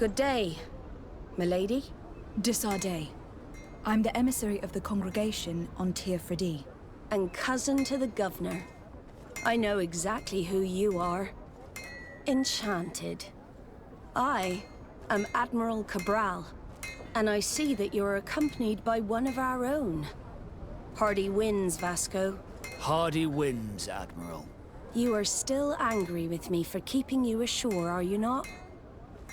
Good day, milady. Disarday. I'm the emissary of the congregation on Tir-Fredi. And cousin to the governor. I know exactly who you are. Enchanted. I am Admiral Cabral, and I see that you're accompanied by one of our own. Hardy winds, Vasco. Hardy winds, Admiral. You are still angry with me for keeping you ashore, are you not?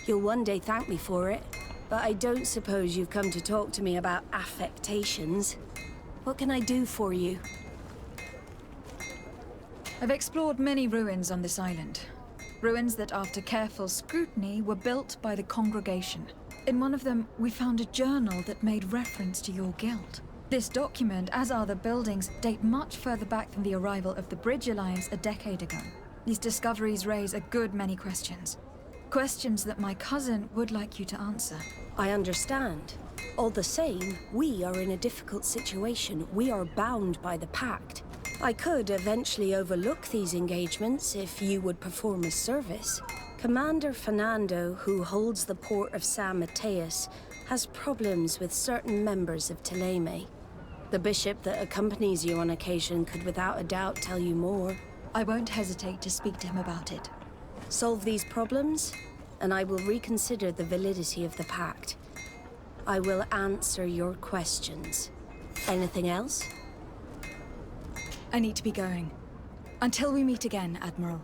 You'll one day thank me for it, but I don't suppose you've come to talk to me about affectations. What can I do for you? I've explored many ruins on this island. Ruins that, after careful scrutiny, were built by the congregation. In one of them, we found a journal that made reference to your guild. This document, as are the buildings, date much further back than the arrival of the Bridge Alliance a decade ago. These discoveries raise a good many questions. Questions that my cousin would like you to answer. I understand. All the same, we are in a difficult situation. We are bound by the pact. I could eventually overlook these engagements if you would perform a service. Commander Fernando, who holds the port of San Mateus, has problems with certain members of Teleme. The bishop that accompanies you on occasion could without a doubt tell you more. I won't hesitate to speak to him about it. Solve these problems, and I will reconsider the validity of the pact. I will answer your questions. Anything else? I need to be going. Until we meet again, Admiral.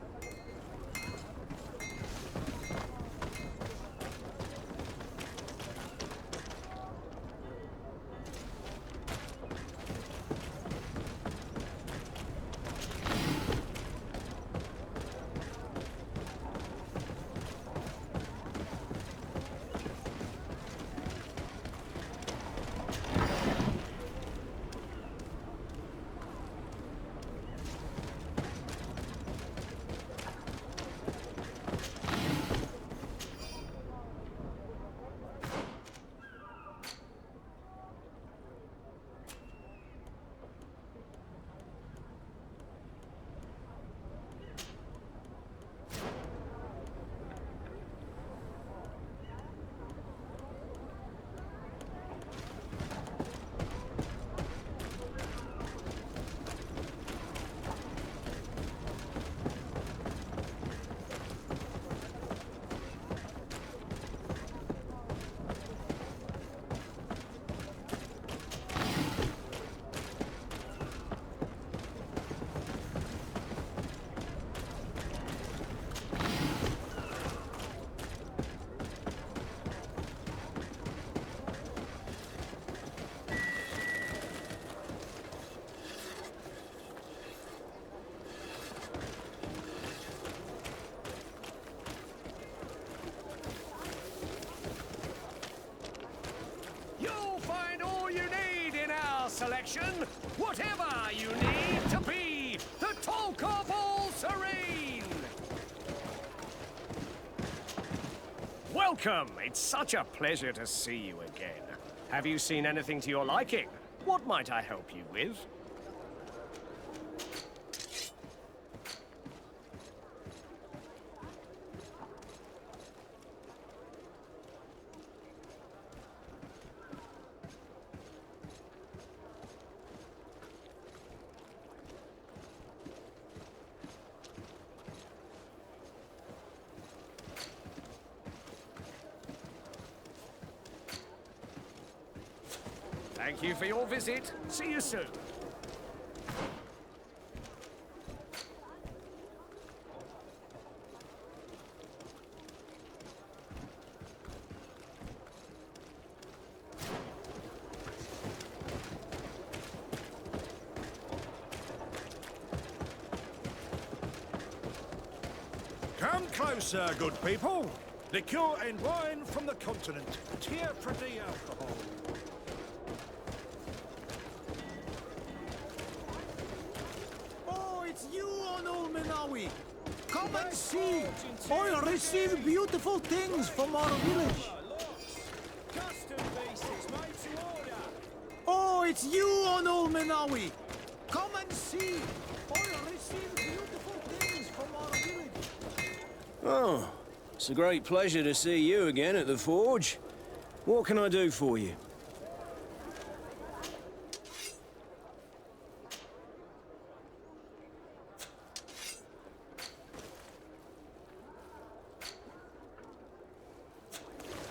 Selection, whatever you need to be the talk of all serene. Welcome. It's such a pleasure to see you again. Have you seen anything to your liking? What might I help you with? Thank you for your visit. See you soon. Come closer, good people. Liqueur and wine from the continent. Tir-Fredi alcohol. It's you on Old Menawi. Come and see. I receive beautiful things from our village. Oh, it's you on Old Menawi. Come and see. I receive beautiful things from our village. Oh, It's a great pleasure to see you again at the forge. What can I do for you?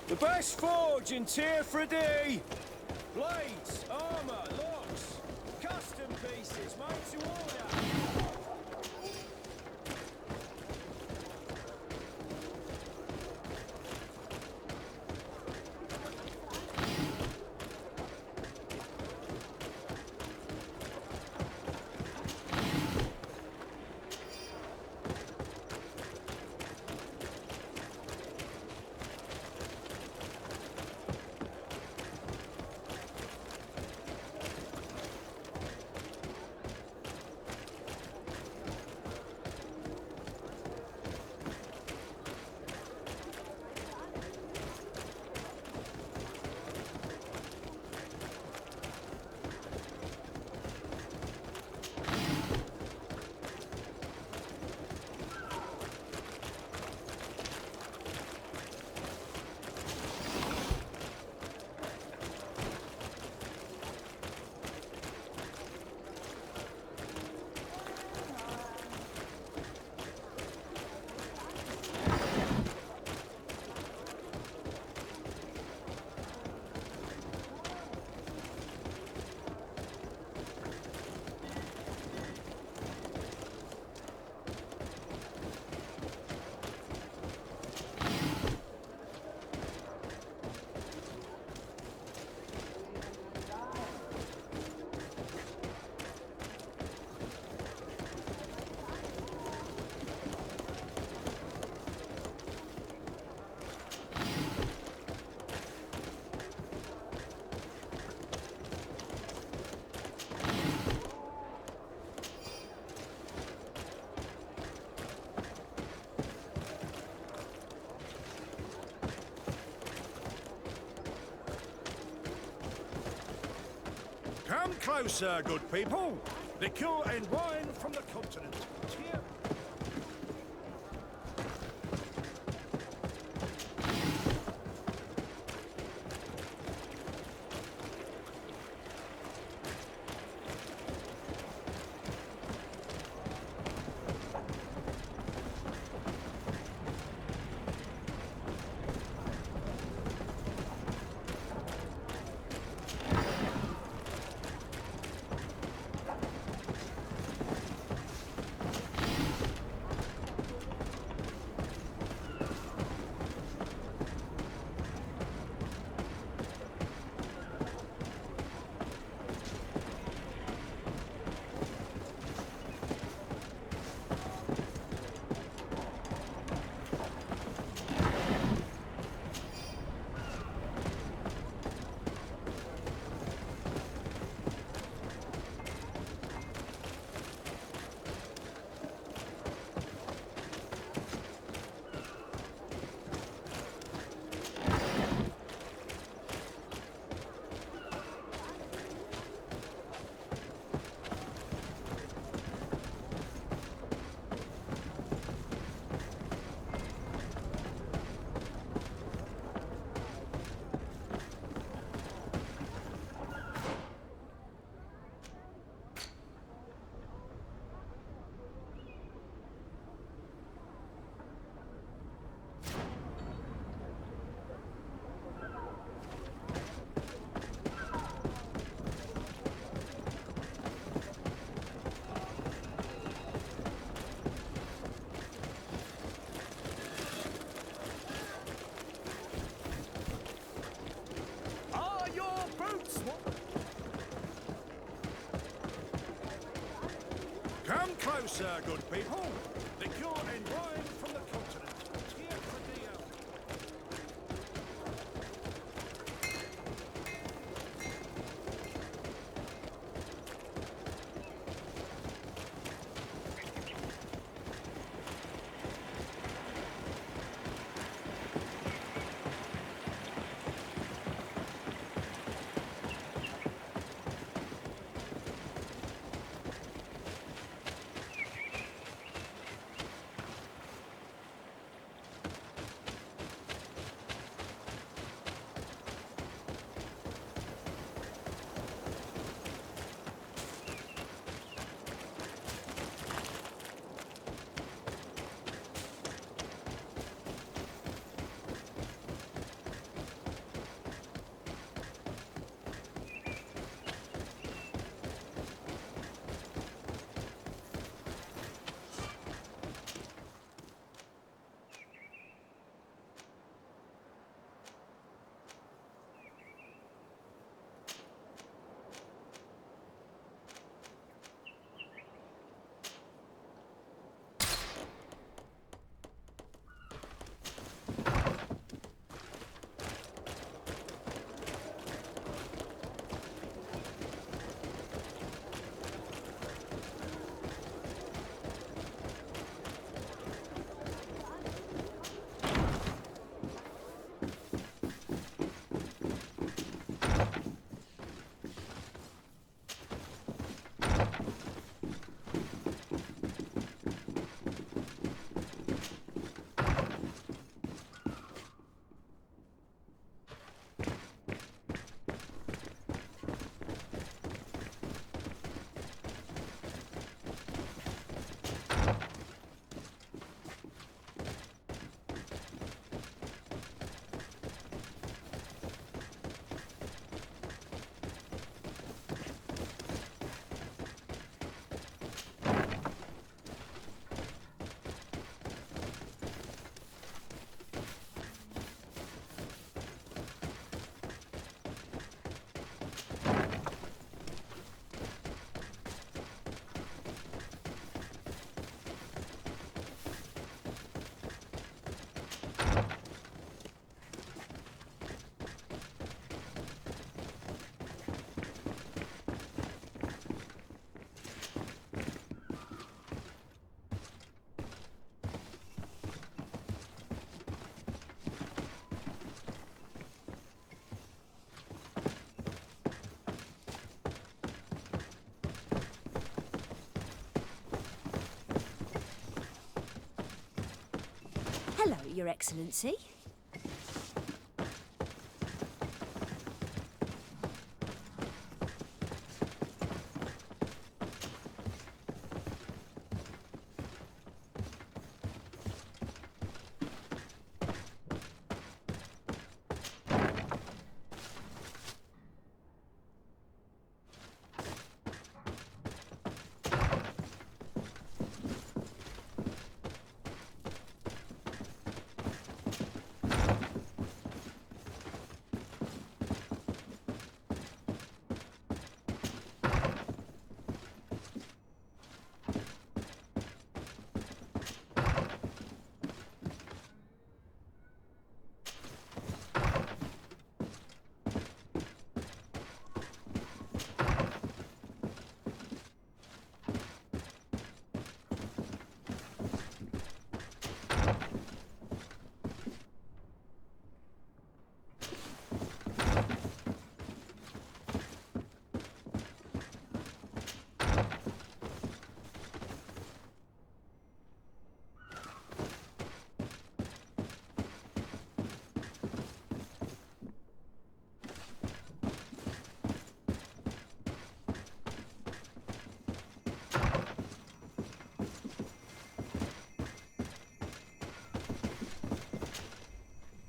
The best forge in Tier 3D! Blades, armor, locks, custom pieces made to order! Come closer, good people. Liqueur and wine from the continent. Cheer. Come closer, good people. Liqueur and wine from the continent. Here for dear. Your Excellency.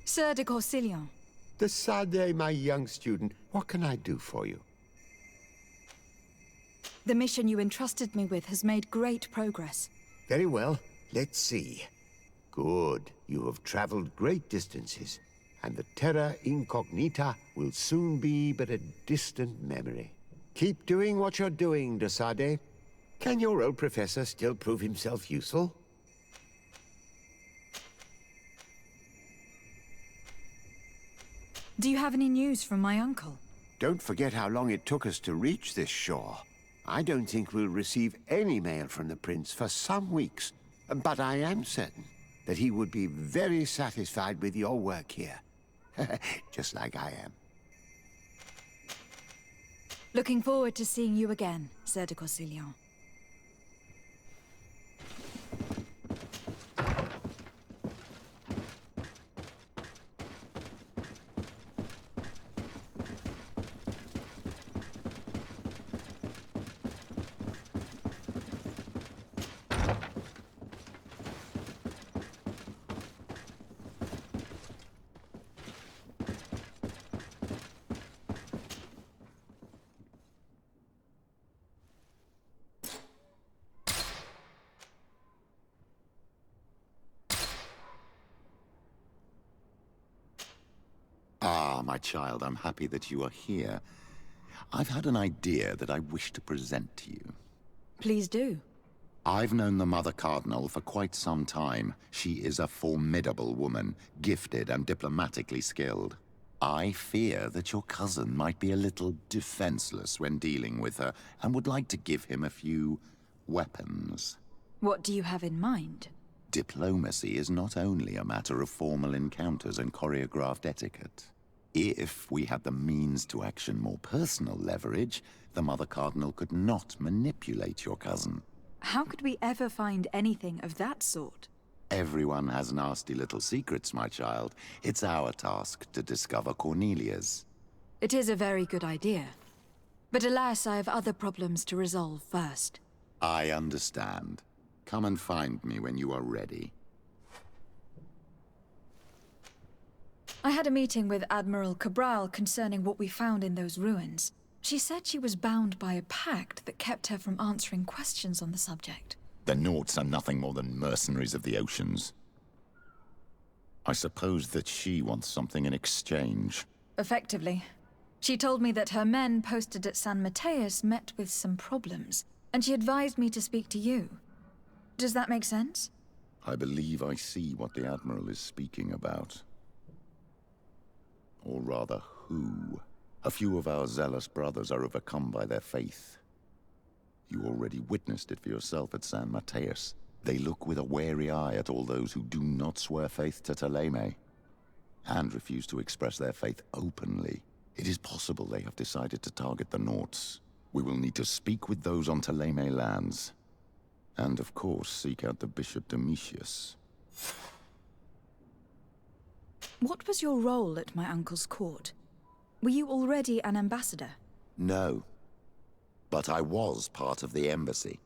Sir de Corsillon. Decidez, my young student, what can I do for you? The mission you entrusted me with has made great progress. Very well. Let's see. Good. You have traveled great distances, and the terra incognita will soon be but a distant memory. Keep doing what you're doing, de Sade. Can your old professor still prove himself useful? Do you have any news from my uncle? Don't forget how long it took us to reach this shore. I don't think we'll receive any mail from the prince for some weeks, but I am certain that he would be very satisfied with your work here. Just like I am. Looking forward to seeing you again, Sir de Corsillon. Ah, my child, I'm happy that you are here. I've had an idea that I wish to present to you. Please do. I've known the Mother Cardinal for quite some time. She is a formidable woman, gifted and diplomatically skilled. I fear that your cousin might be a little defenseless when dealing with her, and would like to give him a few weapons. What do you have in mind? Diplomacy is not only a matter of formal encounters and choreographed etiquette. If we had the means to action more personal leverage, the Mother Cardinal could not manipulate your cousin. How could we ever find anything of that sort? Everyone has nasty little secrets, my child. It's our task to discover Cornelia's. It is a very good idea. But alas, I have other problems to resolve first. I understand. Come and find me when you are ready. I had a meeting with Admiral Cabral concerning what we found in those ruins. She said she was bound by a pact that kept her from answering questions on the subject. The Nauts are nothing more than mercenaries of the oceans. I suppose that she wants something in exchange. Effectively. She told me that her men posted at San Mateus met with some problems, and she advised me to speak to you. Does that make sense? I believe I see what the Admiral is speaking about. Or rather, who. A few of our zealous brothers are overcome by their faith. You already witnessed it for yourself at San Mateus. They look with a wary eye at all those who do not swear faith to Thélème, and refuse to express their faith openly. It is possible they have decided to target the Nauts. We will need to speak with those on Thélème lands. And of course, seek out the Bishop Domitius. What was your role at my uncle's court? Were you already an ambassador? No. But I was part of the embassy.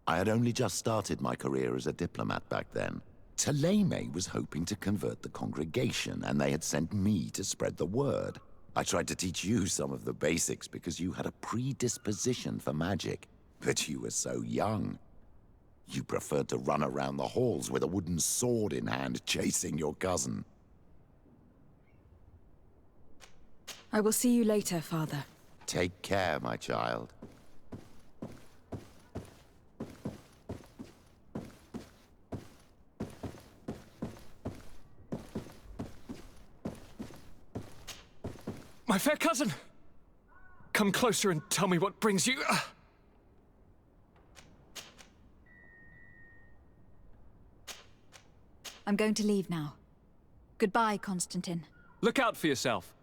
I had only just started my career as a diplomat back then. Thélème was hoping to convert the congregation, and they had sent me to spread the word. I tried to teach you some of the basics because you had a predisposition for magic, but you were so young. You preferred to run around the halls with a wooden sword in hand, chasing your cousin. I will see you later, Father. Take care, my child. My fair cousin! Come closer and tell me what brings you... I'm going to leave now. Goodbye, Constantine. Look out for yourself.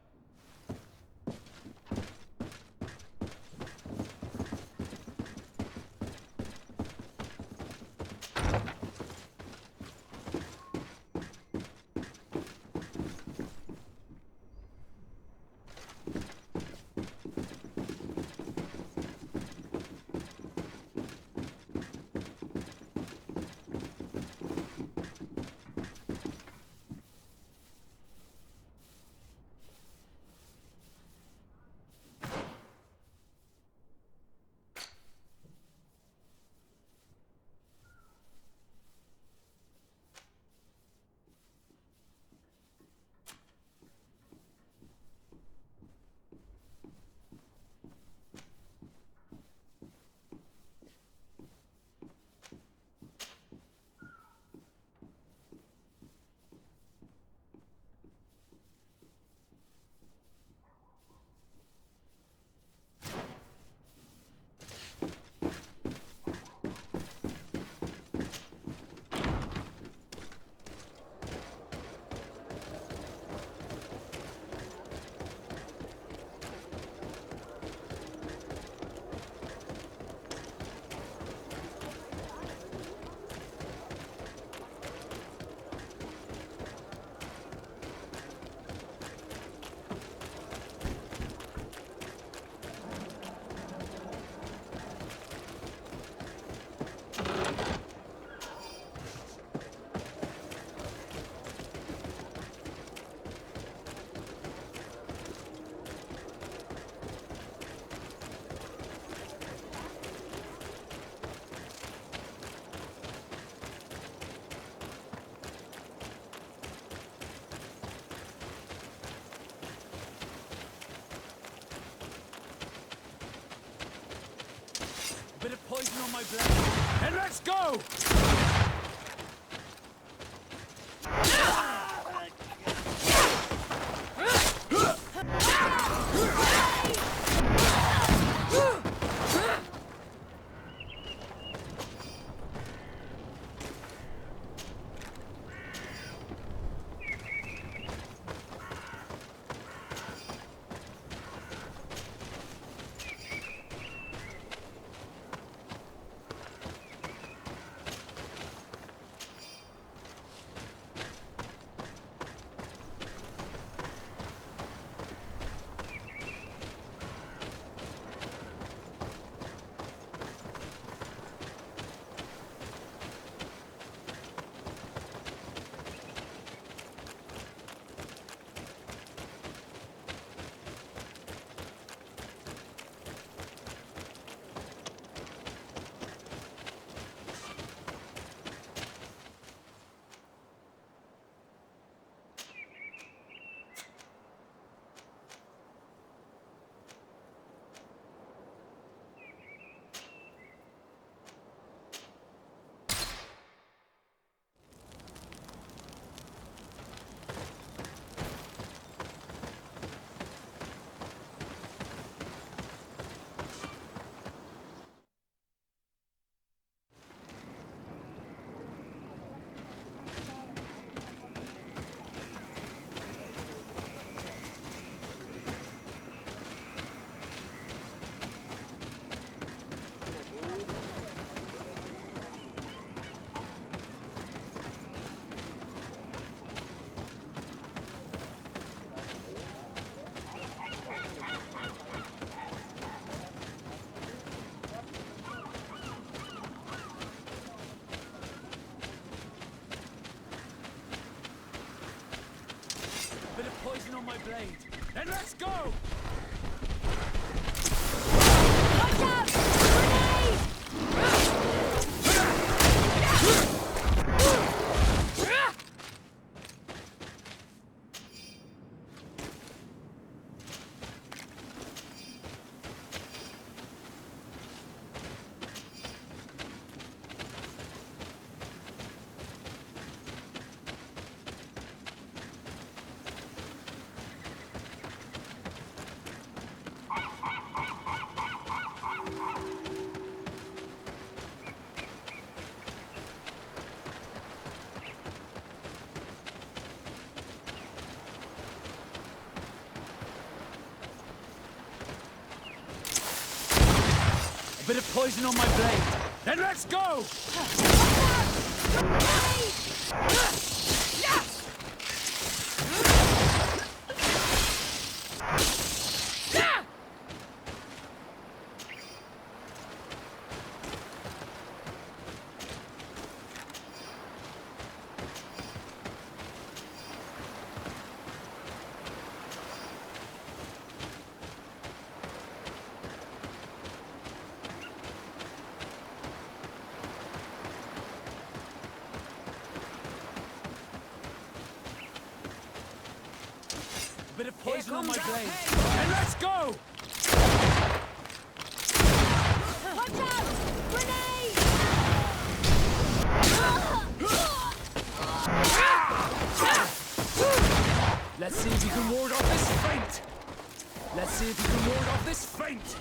Bit of poison on my blade. And let's go! of poison on my blade. Then let's go! Watch out! Grenade! A bit of poison on my blade. Then let's go! A bit of poison on my blade. And let's go! Watch out! Grenade! Let's see if you can ward off this feint! Let's see if you can ward off this feint!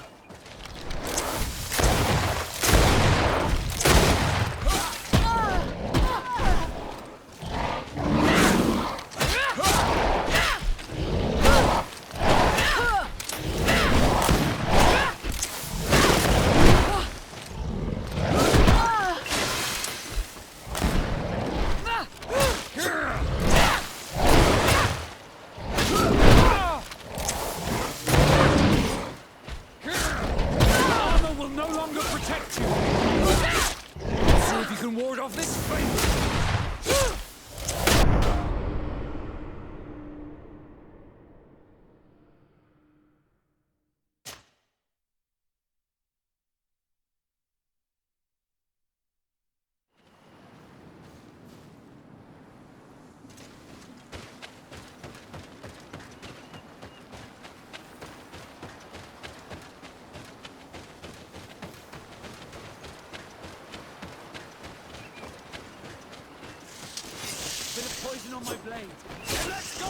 Poison on my blade. And let's go!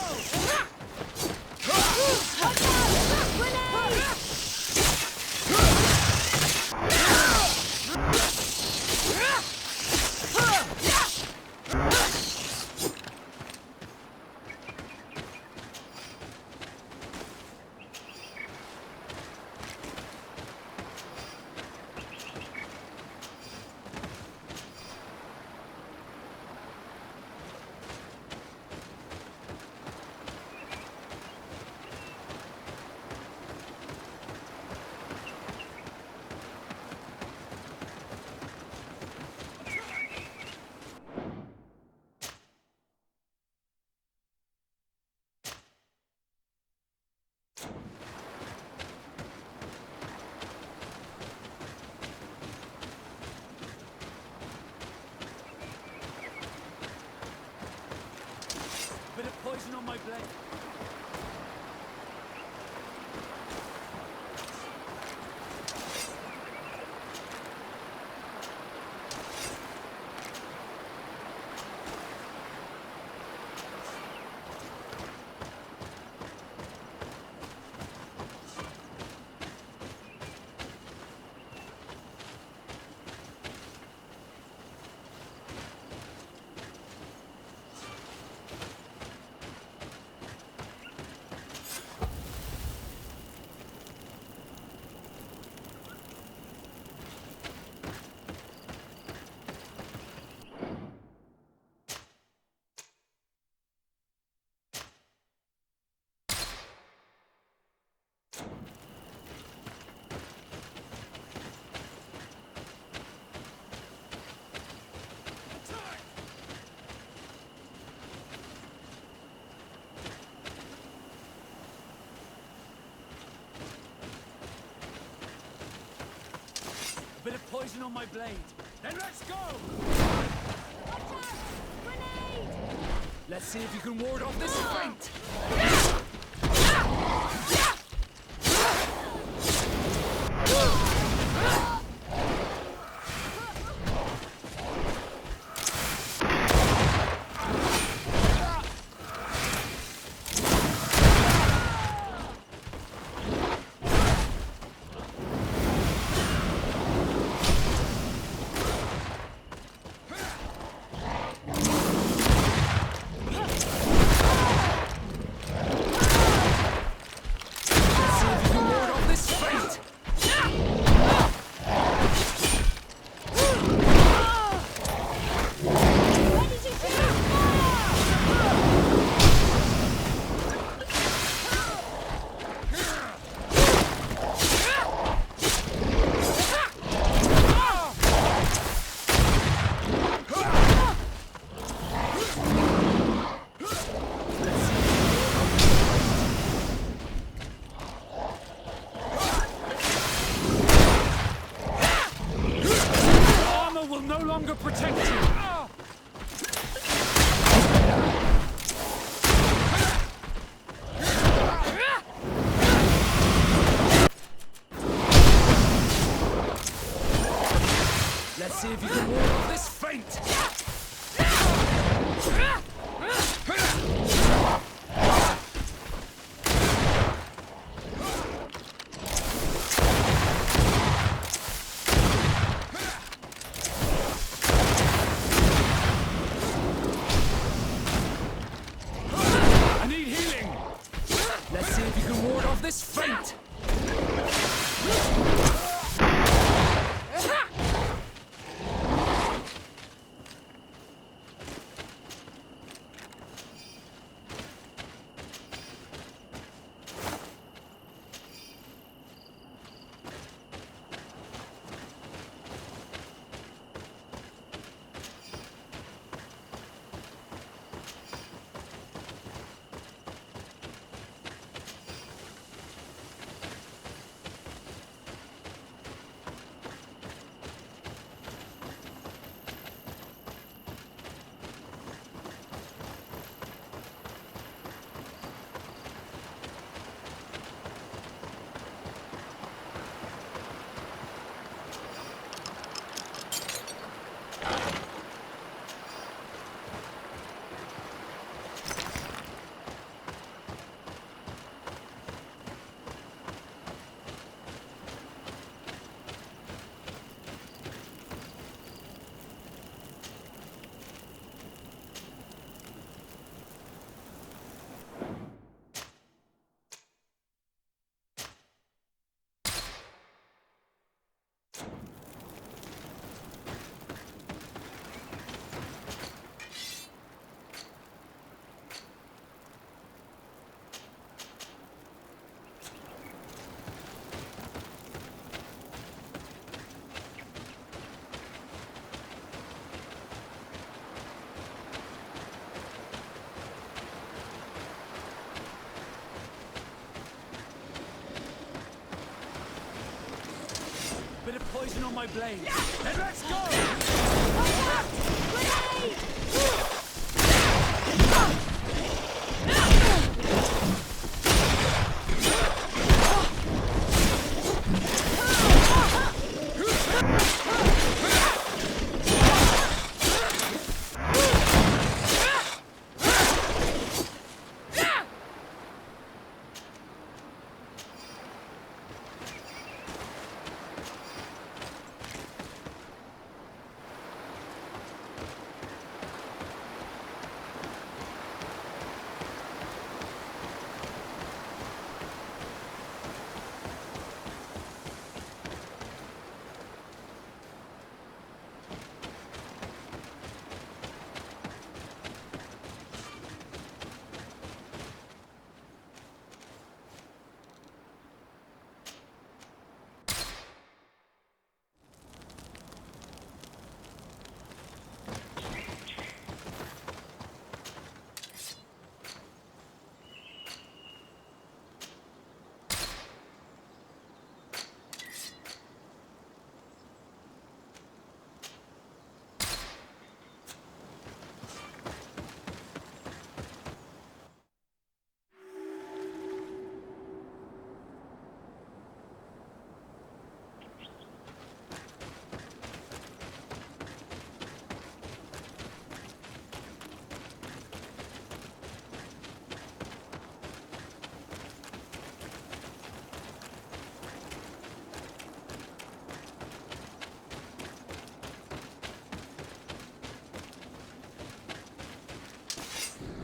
Watch out! Grenade! Bit of poison on my blade. poison on my blade. Then let's go! Watch out! Grenade! Let's see if you can ward off this feint. See if you can ward off this feint! I need healing! Let's see if you can ward off this feint! Bit of poison on my blade. Then let's go! Grenade!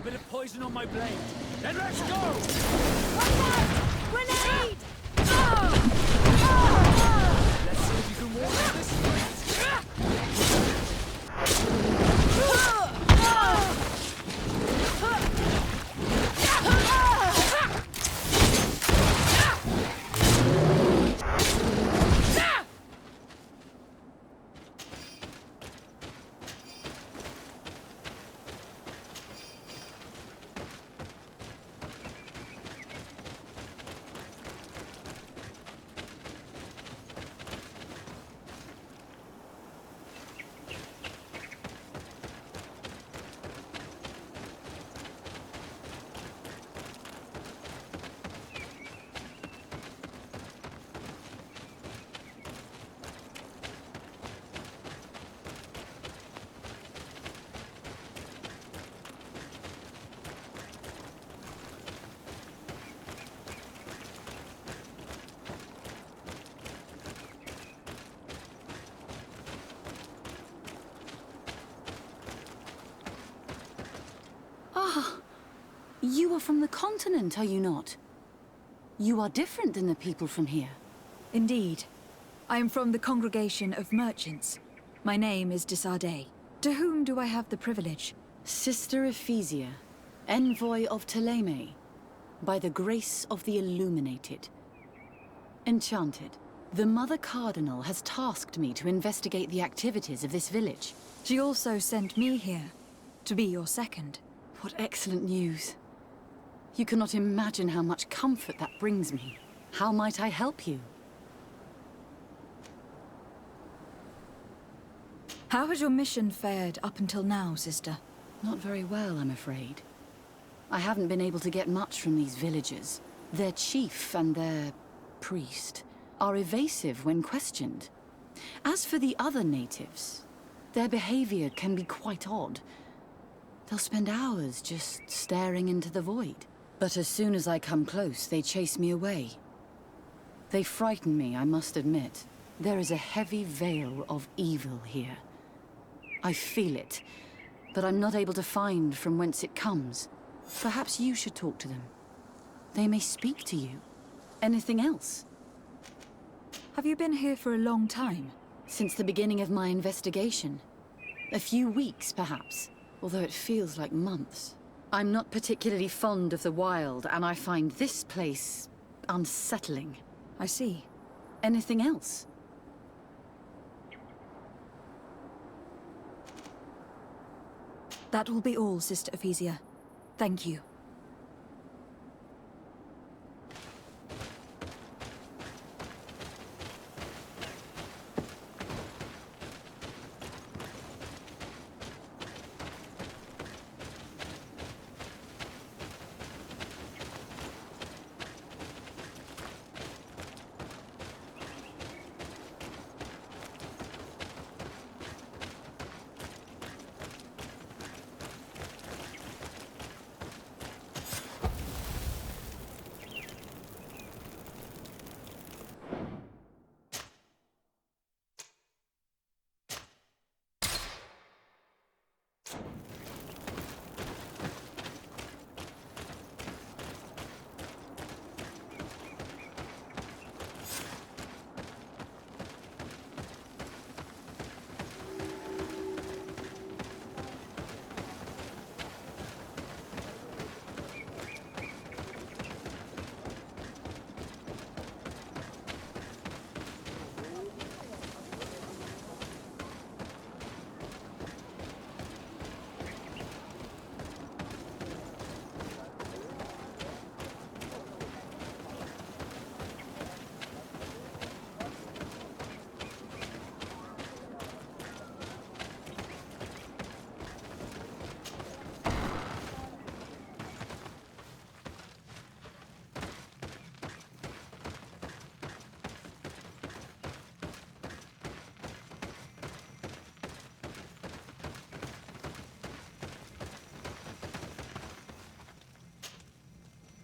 bit of poison on my blade. Then let's go! Grenade! Let's see if you can walk on this fight. You are from the continent, are you not? You are different than the people from here. Indeed. I am from the congregation of merchants. My name is Desade. To whom do I have the privilege? Sister Ephesia, envoy of Ptolemy, by the grace of the illuminated. Enchanted, the Mother Cardinal has tasked me to investigate the activities of this village. She also sent me here, to be your second. What excellent news. You cannot imagine how much comfort that brings me. How might I help you? How has your mission fared up until now, sister? Not very well, I'm afraid. I haven't been able to get much from these villagers. Their chief and their priest are evasive when questioned. As for the other natives, their behavior can be quite odd. They'll spend hours just staring into the void. But as soon as I come close, they chase me away. They frighten me, I must admit. There is a heavy veil of evil here. I feel it, but I'm not able to find from whence it comes. Perhaps you should talk to them. They may speak to you. Anything else? Have you been here for a long time? Since the beginning of my investigation. A few weeks, perhaps, although it feels like months. I'm not particularly fond of the wild, and I find this place unsettling. I see. Anything else? That will be all, Sister Ephesia. Thank you.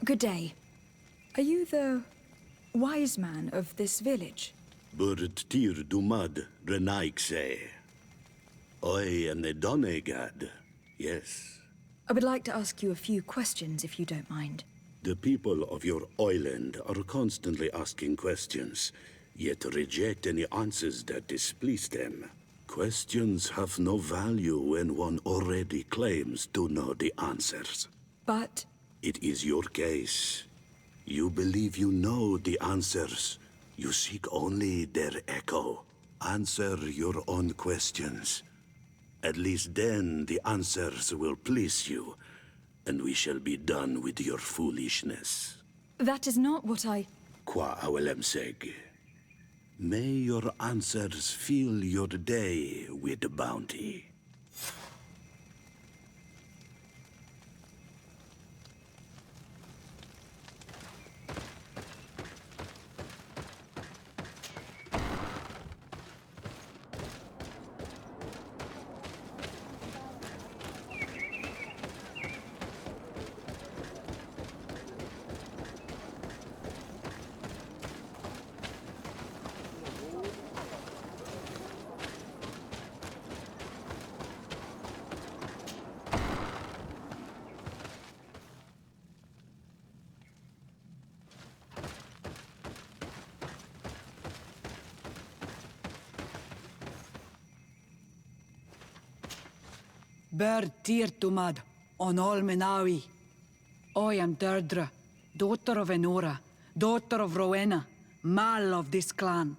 Good day. Are you the wise man of this village? Burt tir dumad renaikse. I am the Donegad, yes. I would like to ask you a few questions, if you don't mind. The people of your island are constantly asking questions, yet reject any answers that displease them. Questions have no value when one already claims to know the answers. But... It is your case. You believe you know the answers. You seek only their echo. Answer your own questions. At least then the answers will please you, and we shall be done with your foolishness. that is not what I... Qua awelem seg. May your answers fill your day with bounty. Ber tir tumad, on all menawi. I am Deirdre, daughter of Enora, daughter of Rowena, mal of this clan.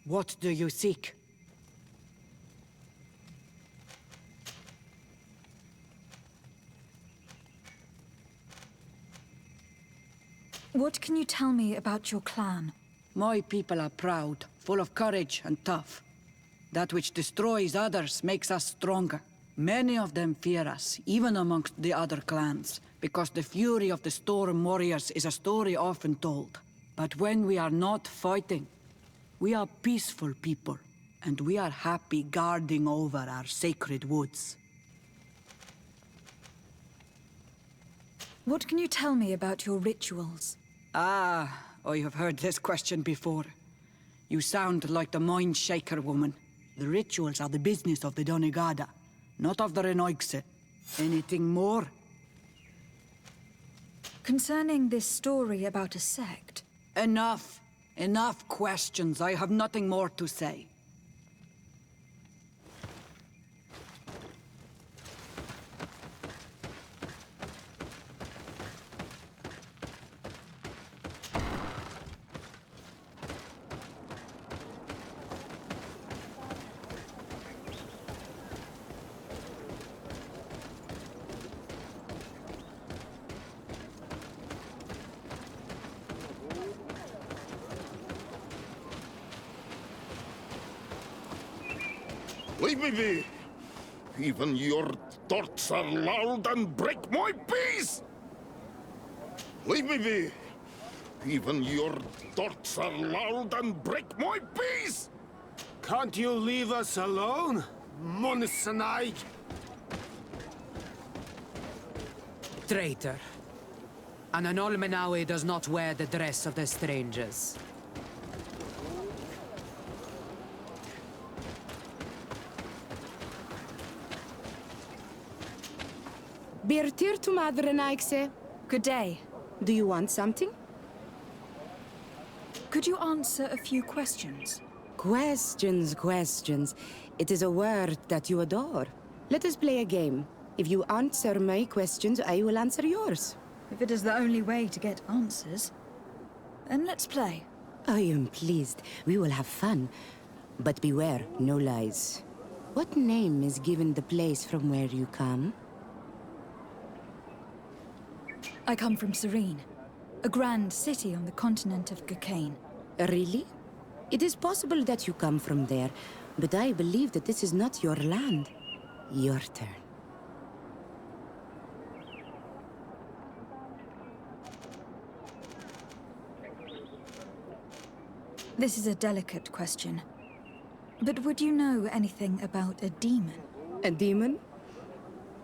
What do you seek? What can you tell me about your clan? My people are proud, full of courage and tough. That which destroys others makes us stronger. Many of them fear us, even amongst the other clans, because the fury of the Storm Warriors is a story often told. But when we are not fighting, we are peaceful people, and we are happy guarding over our sacred woods. What can you tell me about your rituals? I have heard this question before. You sound like the Mind Shaker woman. The rituals are the business of the Donegada, not of the Renoigse. Anything more? Concerning this story about a sect... Enough! Enough questions. I have nothing more to say. Leave me be! Even your thoughts are loud and break my peace! Leave me be! Even your thoughts are loud and break my peace! Can't you leave us alone, Monsanai? Traitor. An Anolmenawi does not wear the dress of the strangers. Birtir to Madrenaikse. Good day. Do you want something? Could you answer a few questions? Questions. It is a word that you adore. Let us play a game. If you answer my questions, I will answer yours. If it is the only way to get answers, then let's play. I am pleased. We will have fun. But beware, no lies. What name is given the place from where you come? I come from Serene, a grand city on the continent of Kekuatan. Really? It is possible that you come from there, but I believe that this is not your land. Your turn. This is a delicate question. But would you know anything about a demon? A demon?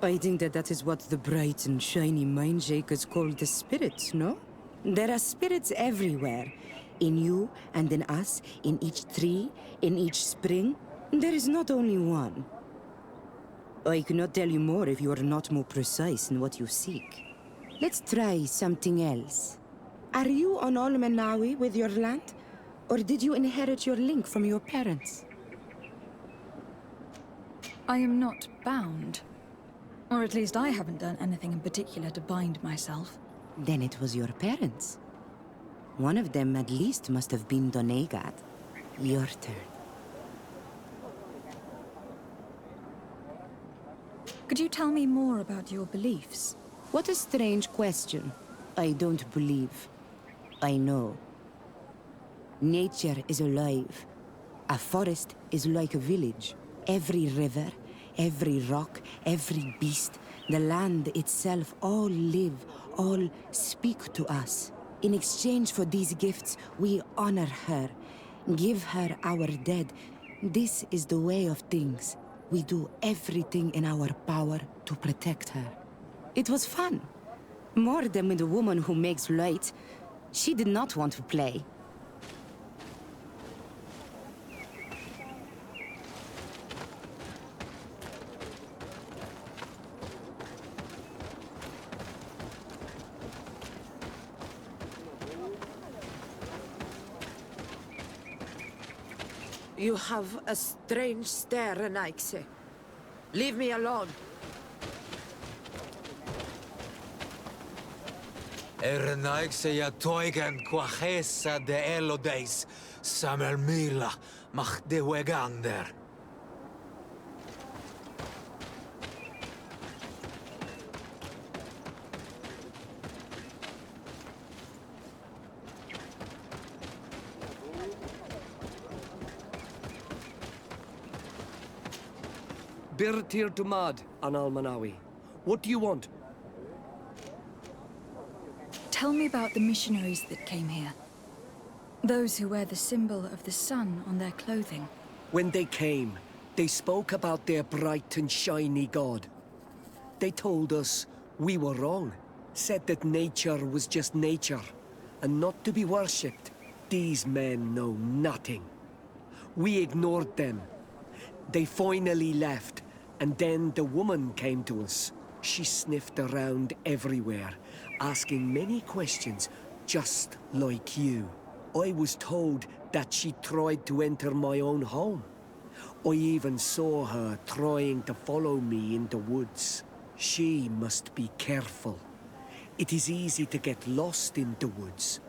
I think that is what the bright and shiny mind shakers call the spirits, no? There are spirits everywhere. In you and in us, in each tree, in each spring. There is not only one. I cannot tell you more if you are not more precise in what you seek. Let's try something else. Are you on Olmenawi with your land? Or did you inherit your link from your parents? I am not bound. Or at least I haven't done anything in particular to bind myself. Then it was your parents. One of them at least must have been Donegad. Your turn. Could you tell me more about your beliefs? What a strange question. I don't believe. I know. Nature is alive. A forest is like a village. Every river, every rock, every beast, the land itself, all live, all speak to us. In exchange for these gifts, we honor her, give her our dead. This is the way of things. We do everything in our power to protect her. It was fun. More than with the woman who makes light. She did not want to play. You have a strange stare, Renaikse. Leave me alone. Renaikse ja toigen quachesa de elodeis, samel mila, mach de wegander. Birtir to Mad, an Almanawi. What do you want? Tell me about the missionaries that came here. Those who wear the symbol of the sun on their clothing. When they came, they spoke about their bright and shiny God. They told us we were wrong, said that nature was just nature, and not to be worshipped. These men know nothing. We ignored them. They finally left, and then the woman came to us. She sniffed around everywhere, asking many questions, just like you. I was told that she tried to enter my own home. I even saw her trying to follow me in the woods. She must be careful. It is easy to get lost in the woods,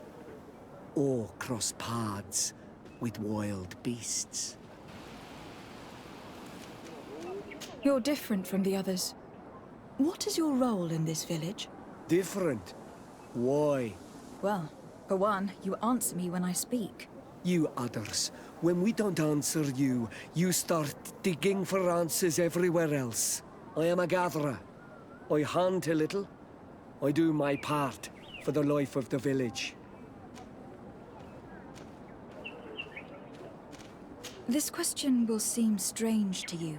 or cross paths with wild beasts. You're different from the others. What is your role in this village? Different? Why? Well, for one, you answer me when I speak. You others, when we don't answer you, you start digging for answers everywhere else. I am a gatherer. I hunt a little. I do my part for the life of the village. This question will seem strange to you.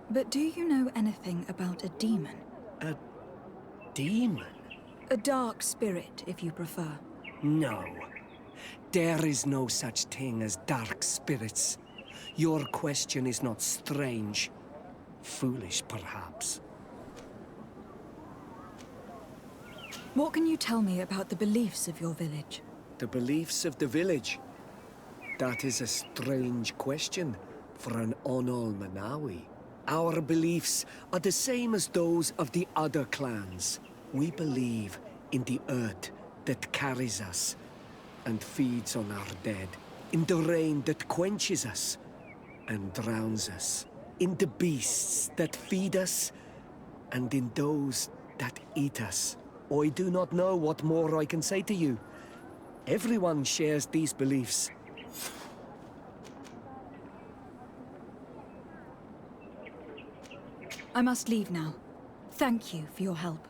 But do you know anything about a demon? A demon? A dark spirit, if you prefer. No. There is no such thing as dark spirits. Your question is not strange. Foolish, perhaps. What can you tell me about the beliefs of your village? The beliefs of the village? That is a strange question for an Onol-Manawi. Our beliefs are the same as those of the other clans. We believe in the earth that carries us and feeds on our dead, in the rain that quenches us and drowns us, in the beasts that feed us and in those that eat us. I do not know what more I can say to you. Everyone shares these beliefs. I must leave now. Thank you for your help.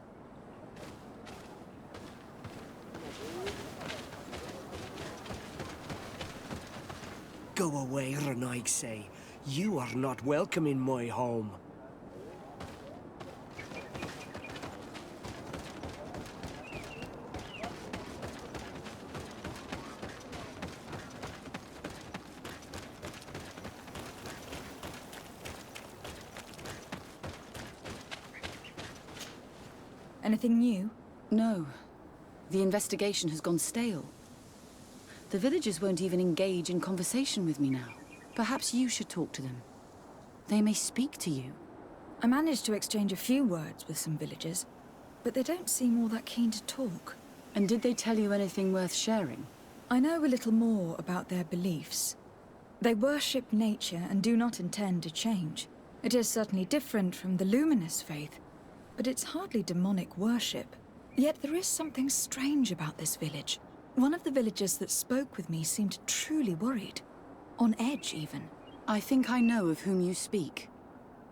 Go away, Renaigse. You are not welcome in my home. Anything new? No. The investigation has gone stale. The villagers won't even engage in conversation with me now. Perhaps you should talk to them. They may speak to you. I managed to exchange a few words with some villagers, but they don't seem all that keen to talk. And did they tell you anything worth sharing? I know a little more about their beliefs. They worship nature and do not intend to change. It is certainly different from the luminous faith, but it's hardly demonic worship. Yet there is something strange about this village. One of the villagers that spoke with me seemed truly worried. On edge, even. I think I know of whom you speak.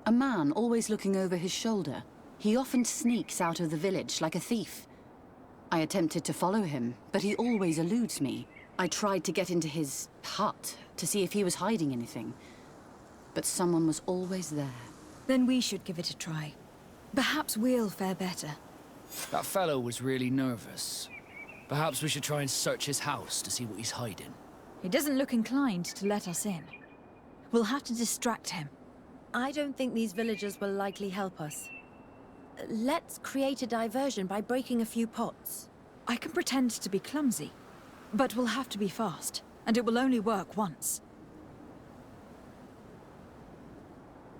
A man always looking over his shoulder. He often sneaks out of the village like a thief. I attempted to follow him, but he always eludes me. I tried to get into his hut to see if he was hiding anything. But someone was always there. Then we should give it a try. Perhaps we'll fare better. That fellow was really nervous. Perhaps we should try and search his house to see what he's hiding. He doesn't look inclined to let us in. We'll have to distract him. I don't think these villagers will likely help us. Let's create a diversion by breaking a few pots. I can pretend to be clumsy, but we'll have to be fast, and it will only work once.